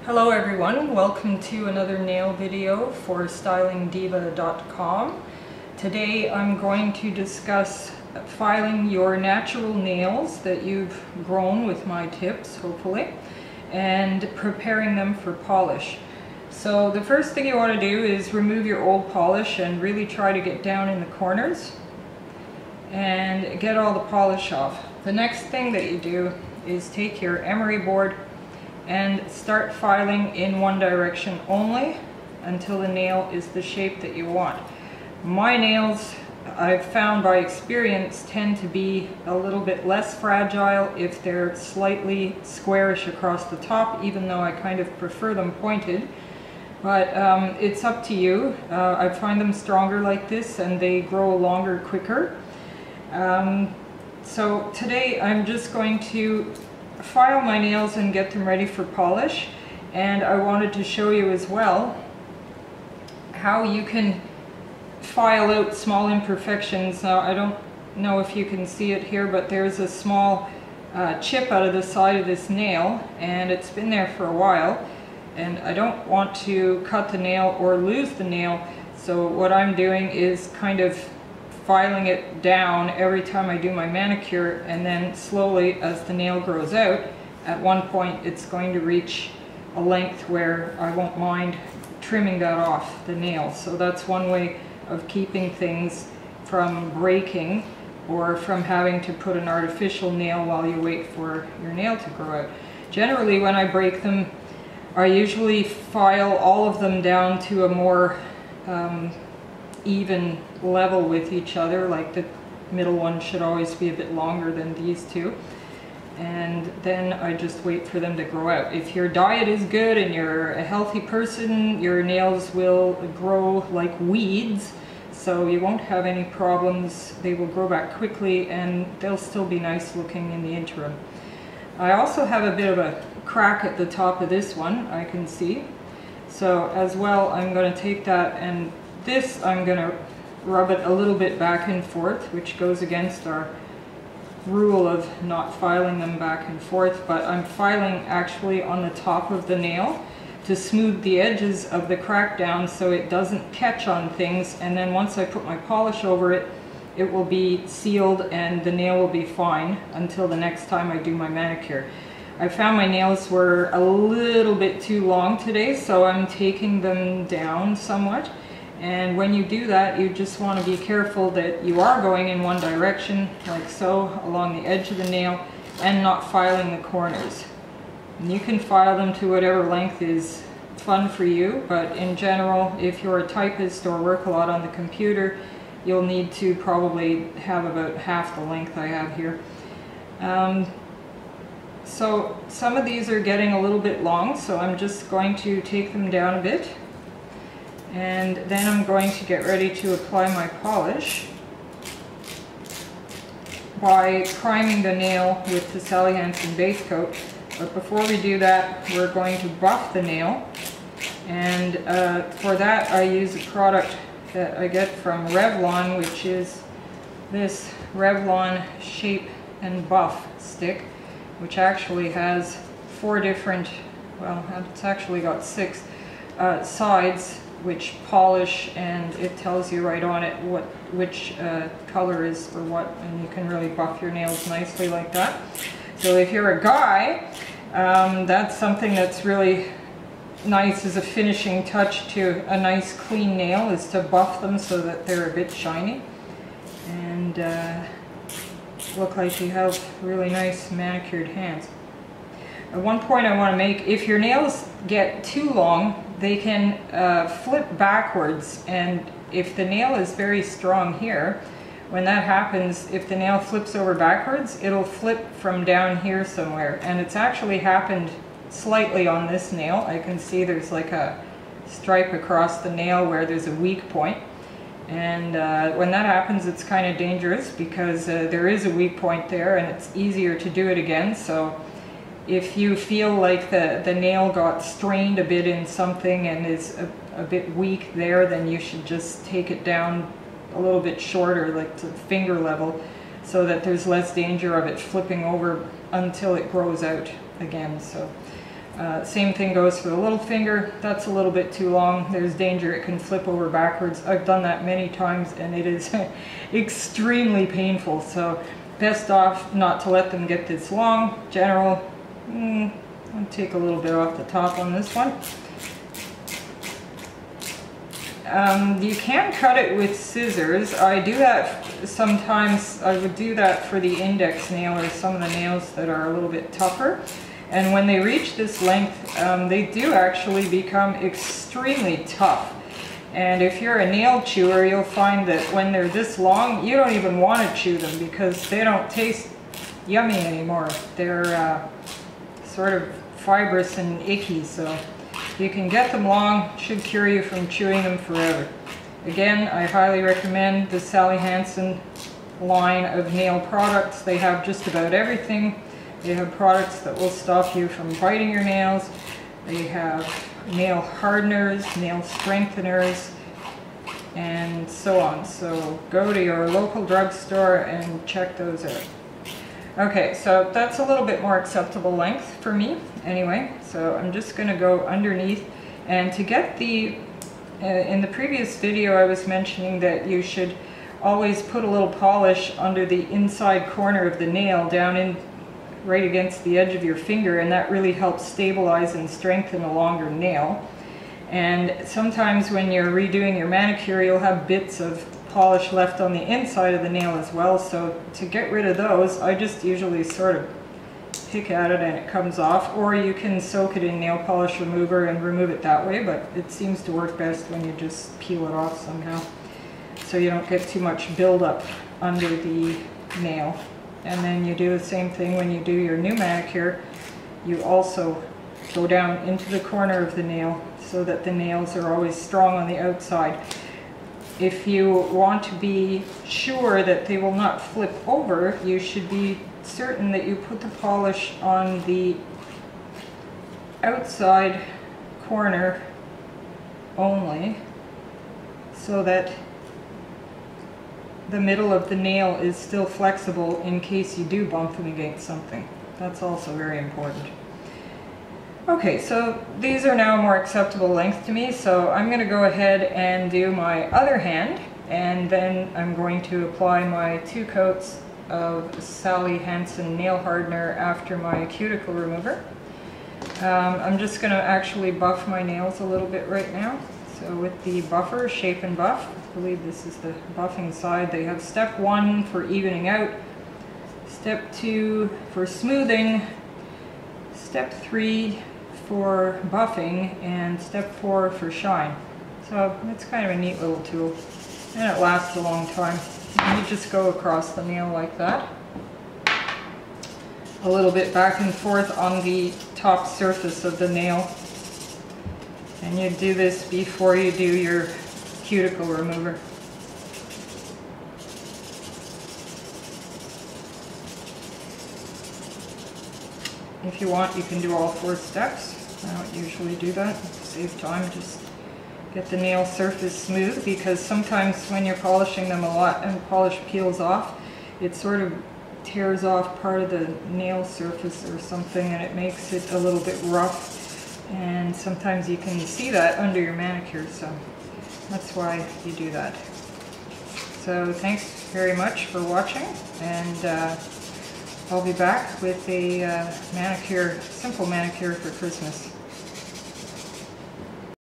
Hello everyone, welcome to another nail video for stylingdiva.com. Today I'm going to discuss filing your natural nails that you've grown with my tips, hopefully, and preparing them for polish. So the first thing you want to do is remove your old polish and really try to get down in the corners and get all the polish off. The next thing that you do is take your emery board and start filing in one direction only until the nail is the shape that you want. My nails, I've found by experience, tend to be a little bit less fragile if they're slightly squarish across the top, even though I kind of prefer them pointed. But it's up to you. I find them stronger like this and they grow longer quicker. So today I'm just going to file my nails and get them ready for polish, and I wanted to show you as well how you can file out small imperfections. Now I don't know if you can see it here, but there's a small chip out of the side of this nail and it's been there for a while, and I don't want to cut the nail or lose the nail, so what I'm doing is kind of filing it down every time I do my manicure, and then slowly as the nail grows out, at one point it's going to reach a length where I won't mind trimming that off the nail. So that's one way of keeping things from breaking or from having to put an artificial nail while you wait for your nail to grow out. Generally when I break them, I usually file all of them down to a more even level with each other. Like the middle one should always be a bit longer than these two, and then I just wait for them to grow out. If your diet is good and you're a healthy person, your nails will grow like weeds, so you won't have any problems. They will grow back quickly and they'll still be nice looking in the interim. I also have a bit of a crack at the top of this one, I can see, so as well I'm going to take that, and this I'm going to rub it a little bit back and forth, which goes against our rule of not filing them back and forth, but I'm filing actually on the top of the nail to smooth the edges of the crack down so it doesn't catch on things, and then once I put my polish over it, it will be sealed and the nail will be fine until the next time I do my manicure. I found my nails were a little bit too long today, so I'm taking them down somewhat. And when you do that, you just want to be careful that you are going in one direction, like so, along the edge of the nail, and not filing the corners. And you can file them to whatever length is fun for you, but in general, if you're a typist or work a lot on the computer, you'll need to probably have about half the length I have here. So some of these are getting a little bit long, so I'm just going to take them down a bit. And then I'm going to get ready to apply my polish by priming the nail with the Sally Hansen base coat. But before we do that, we're going to buff the nail. And for that I use a product that I get from Revlon, which is this Revlon Shape and Buff stick, which actually has 4 different, well, it's actually got 6 sides which polish, and it tells you right on it which color is for what, and you can really buff your nails nicely like that. So if you're a guy, that's something that's really nice as a finishing touch to a nice clean nail, is to buff them so that they're a bit shiny and look like you have really nice manicured hands. One point I want to make: if your nails get too long, they can flip backwards, and if the nail is very strong here, when that happens, if the nail flips over backwards, it'll flip from down here somewhere, and it's actually happened slightly on this nail. I can see there's like a stripe across the nail where there's a weak point, and when that happens, it's kind of dangerous because there is a weak point there and it's easier to do it again. So if you feel like the nail got strained a bit in something and is a bit weak there, then you should just take it down a little bit shorter, like to finger level, so that there's less danger of it flipping over until it grows out again. So Same thing goes for the little finger. That's a little bit too long. There's danger it can flip over backwards. I've done that many times and it is extremely painful. So best off not to let them get this long. I'll take a little bit off the top on this one. You can cut it with scissors. I do that sometimes. I would do that for the index nail or some of the nails that are a little bit tougher. And when they reach this length, they do actually become extremely tough. And if you're a nail chewer, you'll find that when they're this long, you don't even want to chew them because they don't taste yummy anymore. They're sort of fibrous and icky, so you can get them long, should cure you from chewing them forever. Again, I highly recommend the Sally Hansen line of nail products. They have just about everything. They have products that will stop you from biting your nails. They have nail hardeners, nail strengtheners, and so on. So go to your local drugstore and check those out. Okay, so that's a little bit more acceptable length for me anyway. So I'm just going to go underneath, and to get the, in the previous video I was mentioning that you should always put a little polish under the inside corner of the nail down in right against the edge of your finger, and that really helps stabilize and strengthen a longer nail. And sometimes when you're redoing your manicure, you'll have bits of polish left on the inside of the nail as well. So to get rid of those, I just usually sort of pick at it and it comes off, or you can soak it in nail polish remover and remove it that way, but it seems to work best when you just peel it off somehow so you don't get too much buildup under the nail. And then you do the same thing when you do your new manicure. You also go down into the corner of the nail so that the nails are always strong on the outside. If you want to be sure that they will not flip over, you should be certain that you put the polish on the outside corner only, so that the middle of the nail is still flexible in case you do bump them against something. That's also very important. Okay, so these are now more acceptable length to me, so I'm going to go ahead and do my other hand, and then I'm going to apply my 2 coats of Sally Hansen nail hardener after my cuticle remover. I'm just going to actually buff my nails a little bit right now. So with the buffer, Shape and Buff, I believe this is the buffing side, they have step 1 for evening out, step 2 for smoothing, step 3 for buffing, and step 4 for shine. So it's kind of a neat little tool, and it lasts a long time. And you just go across the nail like that, a little bit back and forth on the top surface of the nail. And you do this before you do your cuticle remover. If you want, you can do all 4 steps. I don't usually do that to save time. Just get the nail surface smooth, because sometimes when you're polishing them a lot and polish peels off, it sort of tears off part of the nail surface or something, and it makes it a little bit rough. And sometimes you can see that under your manicure, so that's why you do that. So thanks very much for watching, and I'll be back with a manicure, simple manicure for Christmas.